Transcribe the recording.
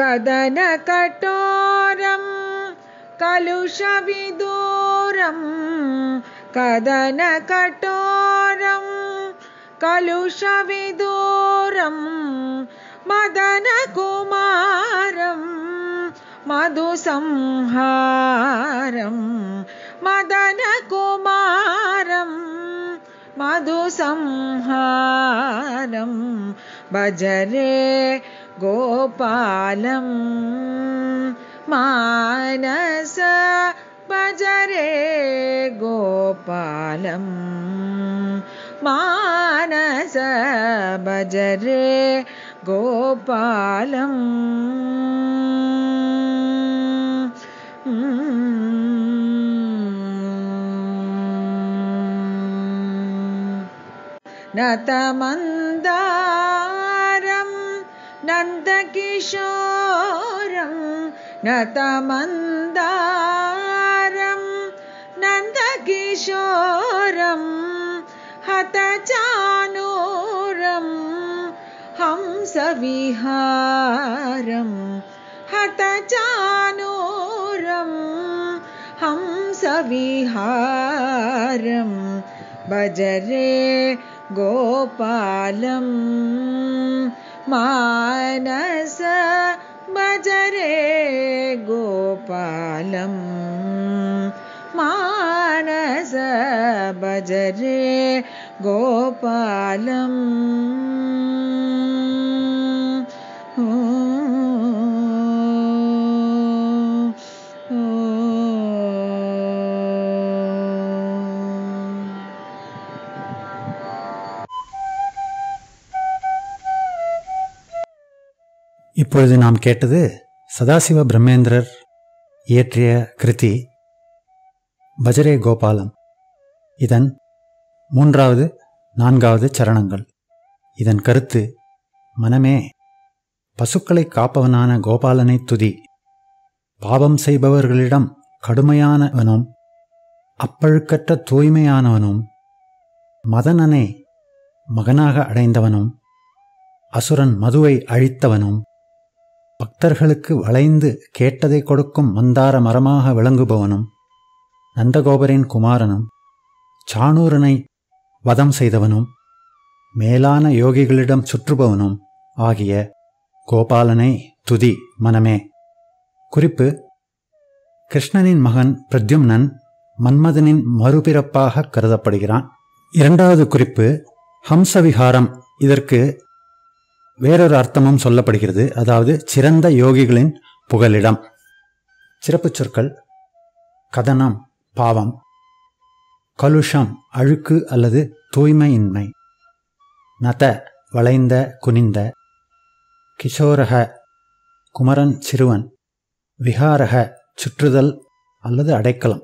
कदन कठोरं कलुषविदूरं कदन कठोरं कलुषविदूरं मदन कुमारं मधुसंहारं मदन कुमारं मधुसंहारं भज रे गोपालं मानस भज रे गोपालं मानस भज रे गोपालं नतमन्दारं नन्दकिशोरं नतमन्दारं नन्दकिशोरं हतचानूरं हंसविहारं हतचानूरं हंसविहारं भज रे गोपालं मानस भज रे गोपालं मानस भज रे गोपालं இப்பொழுது நாம் கேட்டது சதாசிவ பிரம்மேந்திரர் இயற்றிய கிருதி பஜரே கோபாலம். இதன் 3வது 4வது சரணங்கள். இதன் கருத்து: மனமே, பசுக்களை காப்பவனான கோபாலனை துதி. பாவம் செய்பவர்களிடம் கடுமையானவனும் அப்பழுக்கற்ற தூய்மையானவனும் மதனனை மகனாக அடைந்தவனும் அசுரன் மதுவை அழித்தவனும் பக்தர்களுக்கு வளைந்து கேட்டதை கொடுக்கும் மந்தார மரமாக விளங்குபவனும் நந்தகோபரின் குமாரனும் சாணூரனை வதம் செய்தவனும் மேலான யோகிகளிடம் சுற்றுபவனும் ஆகிய கோபாலனை துதி மனமே. குறிப்பு: கிருஷ்ணனின் மகன் பிரத்யும்னன் மன்மதனின் மறுபிறப்பாக கருதப்படுகிறான். 2வது குறிப்பு ஹம்சவிஹாரம். இதற்கு வேறொரு அர்த்தமும் சொல்லப்படுகிறது. அதாவது சிறந்த யோகிகளின் புகலிடம். சிறப்புச் சொற்கள்: கதனம் பாவம், கலுஷம் அழுக்கு அல்லது தூய்மையின்மை, நத வளைந்த குனிந்த, கிஷோரக குமரன் சிறுவன், விஹாரக சுற்றுதல் அல்லது அடைக்கலம்.